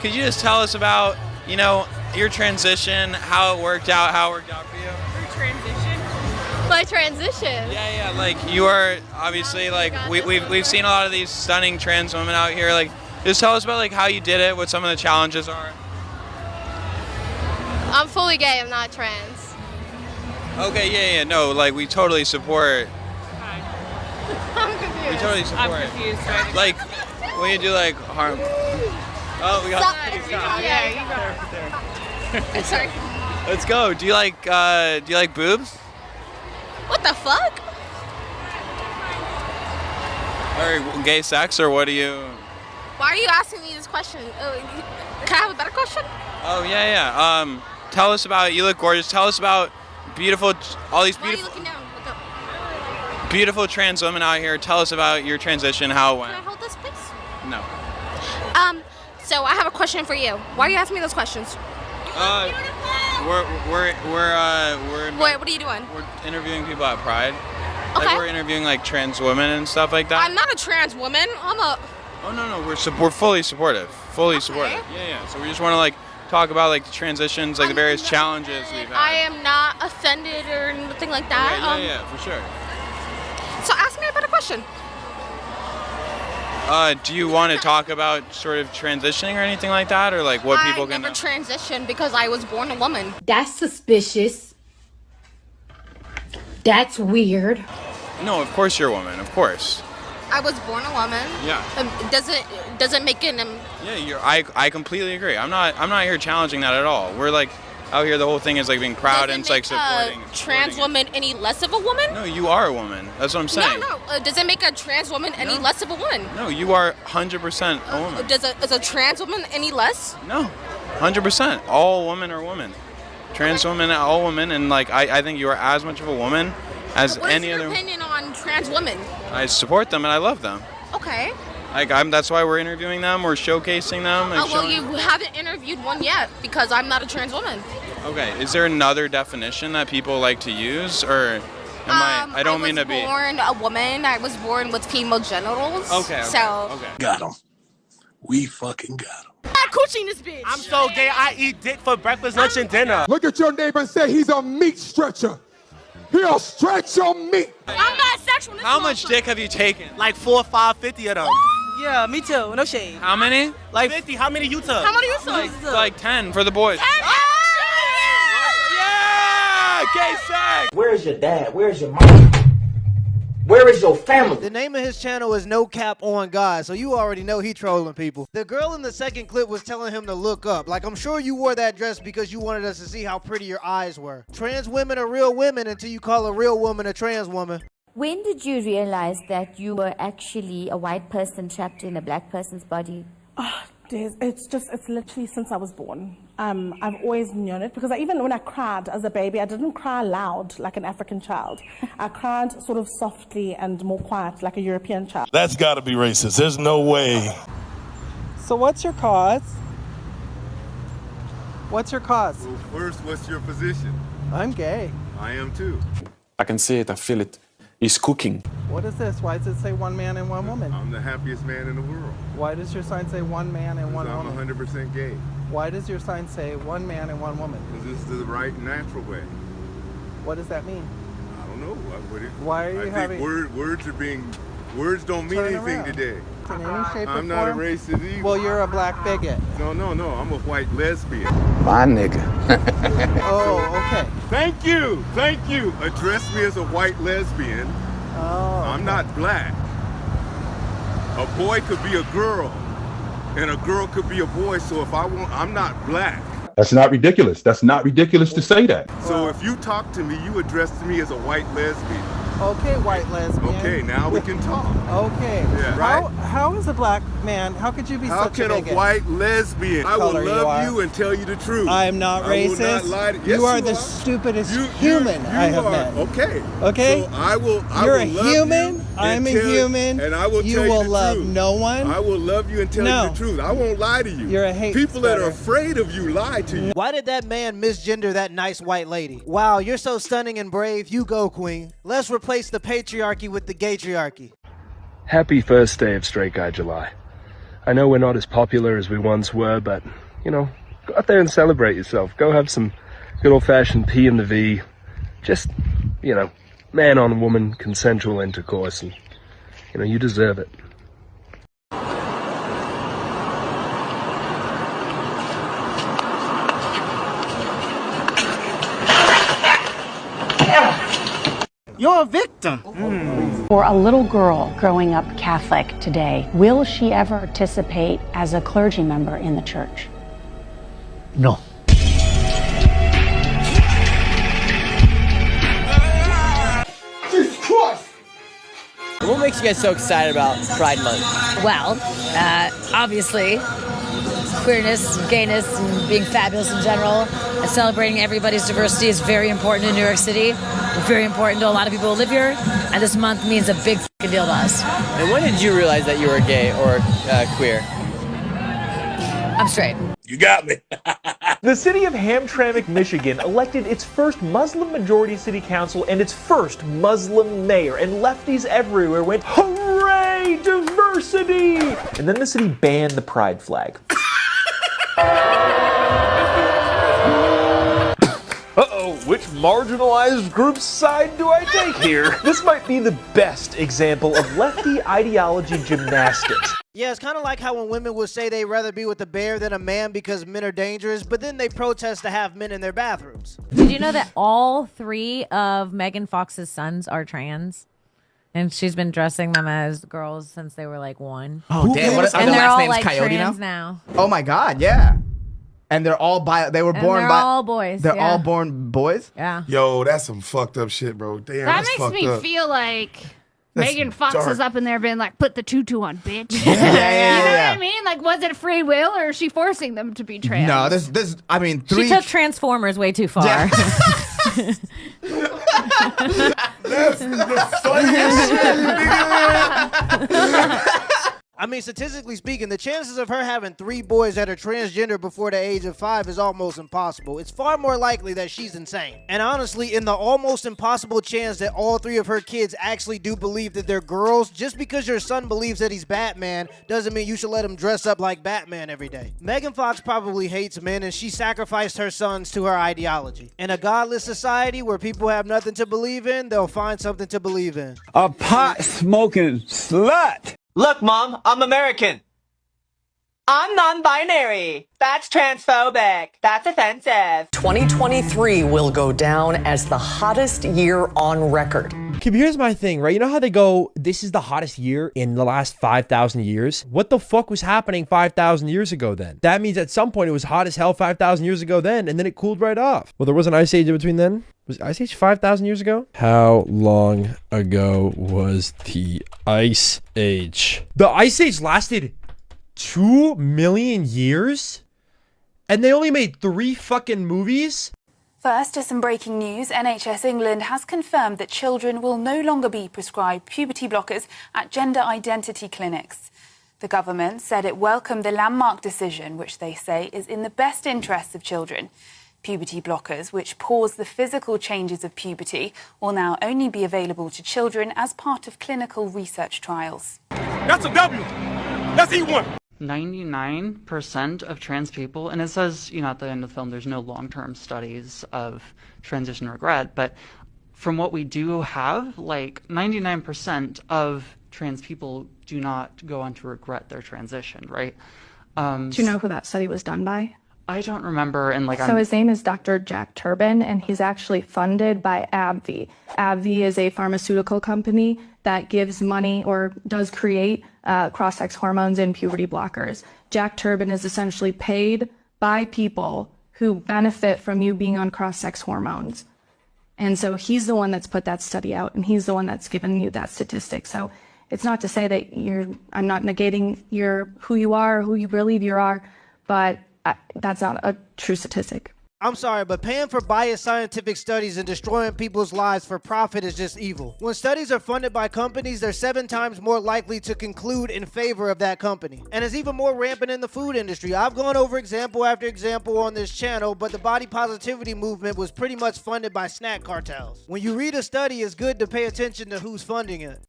could you just tell us about, your transition, how it worked out for you? Your transition? My transition? Yeah, like you are obviously like we've seen a lot of these stunning trans women out here. Like, just tell us about like how you did it, what some of the challenges are. I'm fully gay, I'm not trans. Okay, yeah, no, like we totally support. I'm confused. We totally support. I'm confused. Right? Like when you do like harm. Oh, we got. Yeah, you got it. Sorry. Let's go. Do you like boobs? What the fuck? Or gay sex, or what do you? Why are you asking me this question? Can I have a better question? Oh yeah. Tell us about. You look gorgeous. Tell us about all these Why are you beautiful, looking down? Look up. beautiful trans women out here. Tell us about your transition. How it Can I went? hold this, please? No. So I have a question for you. Why are you asking me those questions? We're Wait, what are you doing? we're interviewing people at Pride. Okay. Like we're interviewing like trans women and stuff like that. I'm not a trans woman. I'm a. Oh no, we're fully supportive. Fully supportive. Yeah. So we just want to like talk about like the transitions, like the various challenges we've had. I am not offended or anything like that. Okay, yeah, for sure. So ask me a better question. Do you want to talk about sort of transitioning or anything like that, or like what people I can? never transitioned because I was born a woman. That's suspicious. That's weird. No, of course you're a woman. Of course. I was born a woman. Yeah. Doesn't make it. Yeah, I completely agree. I'm not here challenging that at all. We're like out here. The whole thing is like being proud and it's like supporting. Trans woman any less of a woman? No, you are a woman. That's what I'm saying. No. Does it make a trans woman any less of a woman? No, you are 100% a woman. Is a trans woman any less? No, 100%. All women are women. Trans women, all women, and like I think you are as much of a woman as any other. What is your opinion on trans women? I support them and I love them. Okay. Like that's why we're interviewing them. We're showcasing them. Like, Well, you haven't interviewed one yet because I'm not a trans woman. Okay. Is there another definition that people like to use, or am I don't mean to be. I was born a woman. I was born with female genitals. Okay. Okay. Got him. We fucking got him. I'm cooching this bitch. I'm so gay, I eat dick for breakfast, lunch, and dinner. Look at your neighbor and say he's a meat stretcher. He'll stretch your meat. I'm bisexual. How much dick have you taken? Like 4, 5, 50 of them. Yeah, me too. No shade. How many? Like 50, how many you took? How many you saw? Like 10 for the boys. Yeah! Gay sex! Where's your dad? Where's your mom? Where is your family? The name of his channel is No Cap on God, so you already know he trolling people. The girl in the second clip was telling him to look up. Like, I'm sure you wore that dress because you wanted us to see how pretty your eyes were. Trans women are real women until you call a real woman a trans woman. When did you realize that you were actually a white person trapped in a black person's body? It's literally since I was born. I've always known it because even when I cried as a baby, I didn't cry loud like an African child. I cried sort of softly and more quiet like a European child. That's got to be racist. There's no way. So what's your cause? What's your cause? Well, first, what's your position? I'm gay. I am too. I can see it, I feel it. It's cooking. What is this? Why does it say one man and one woman? I'm the happiest man in the world. Why does your sign say one man and one woman? I'm 100% gay. Why does your sign say one man and one woman? Because this is the right and natural way. What does that mean? I don't know. Why are you having... Words don't mean anything today. In any shape I'm or not a form? racist either. Well, you're a black bigot. No. I'm a white lesbian. My nigga. Oh, okay. Thank you. Address me as a white lesbian. Oh. I'm not black. A boy could be a girl, and a girl could be a boy. So if I want, I'm not black. That's not ridiculous. That's not ridiculous to say that. So if you talk to me, you address me as a white lesbian. Okay, white lesbian. Okay, now we can talk. Okay. Yeah. Right? How is a black man, how could you be How such a can bigot? a white lesbian? I will Color love you you and tell you the truth. I am not racist. I will not lie to you. Yes, you are the stupidest human I have met. Okay. Okay? So I will You're love a human. you I'm a human. And I will you tell you will the love truth. no one. I will love you and tell you the truth. I won't lie to you. You're a hate People that are spreader. afraid of you lie to you. Why did that man misgender that nice white lady? Wow, you're so stunning and brave. You go, queen. Let's replace the patriarchy with the gaytriarchy. Happy first day of Straight Guy July. I know we're not as popular as we once were, but, you know, go out there and celebrate yourself. Go have some good old-fashioned P in the V. Just, you know, man on woman, consensual intercourse, and, you know, you deserve it. You're a victim. For a little girl growing up Catholic today, will she ever participate as a clergy member in the church? No. Jesus Christ! What makes you guys so excited about Pride Month? Well, obviously, queerness, gayness, and being fabulous in general, and celebrating everybody's diversity is very important in New York City. It's very important to a lot of people who live here, and this month means a big fucking deal to us. And when did you realize that you were gay or queer? I'm straight. You got me. The city of Hamtramck, Michigan elected its first Muslim-majority city council and its first Muslim mayor, and lefties everywhere went, "Hooray, diversity!" And then the city banned the pride flag. Uh-oh, which marginalized group's side do I take here? This might be the best example of lefty ideology gymnastics. Yeah, it's kind of like how when women will say they'd rather be with a bear than a man because men are dangerous, but then they protest to have men in their bathrooms. Did you know that all 3 of Megan Fox's sons are trans? And she's been dressing them as girls since they were like 1. Oh, damn. What, and the they're last all name's like Coyote trans now. Oh my God, yeah. And they're all they were born they're by all boys. They're yeah. all born boys? Yeah. Yo, that's some fucked up shit, bro. Damn, That that's makes fucked me up. feel like That's Megan Fox dark. is up in there being like, put the tutu on, bitch. Yeah, You know yeah. what I mean? Like, was it free will or is she forcing them to be trans? No, this I mean, 3 She took Transformers way too far. Yeah. That's the funniest shit, nigga. I mean, statistically speaking, the chances of her having 3 boys that are transgender before the age of 5 is almost impossible. It's far more likely that she's insane. And honestly, in the almost impossible chance that all 3 of her kids actually do believe that they're girls, just because your son believes that he's Batman doesn't mean you should let him dress up like Batman every day. Megan Fox probably hates men, and she sacrificed her sons to her ideology. In a godless society where people have nothing to believe in, they'll find something to believe in. A pot-smoking slut! Look, Mom, I'm American. I'm non-binary. That's transphobic. That's offensive. 2023 will go down as the hottest year on record. Okay, but here's my thing, right? You know how they go, this is the hottest year in the last 5,000 years? What the fuck was happening 5,000 years ago then? That means at some point it was hot as hell 5,000 years ago then, and then it cooled right off. Well, there was an ice age in between then? Was Ice Age 5,000 years ago? How long ago was the Ice Age? The Ice Age lasted 2 million years? And they only made 3 fucking movies? First, to some breaking news. NHS England has confirmed that children will no longer be prescribed puberty blockers at gender identity clinics. The government said it welcomed the landmark decision, which they say is in the best interests of children. Puberty blockers, which pause the physical changes of puberty, will now only be available to children as part of clinical research trials. That's a W. That's E1. 99% of trans people, and it says, you know, at the end of the film, there's no long-term studies of transition regret, but from what we do have, like 99% of trans people do not go on to regret their transition, right? Do you know who that study was done by? I don't remember, and like So his name is Dr. Jack Turbin, and he's actually funded by AbbVie. AbbVie is a pharmaceutical company that gives money or does create cross-sex hormones and puberty blockers. Jack Turbin is essentially paid by people who benefit from you being on cross-sex hormones. And so he's the one that's put that study out, and he's the one that's given you that statistic. So it's not to say that I'm not negating who you are, who you believe you are, but that's not a true statistic. I'm sorry, but paying for biased scientific studies and destroying people's lives for profit is just evil. When studies are funded by companies, they're 7 times more likely to conclude in favor of that company. And it's even more rampant in the food industry. I've gone over example after example on this channel, but the body positivity movement was pretty much funded by snack cartels. When you read a study, it's good to pay attention to who's funding it.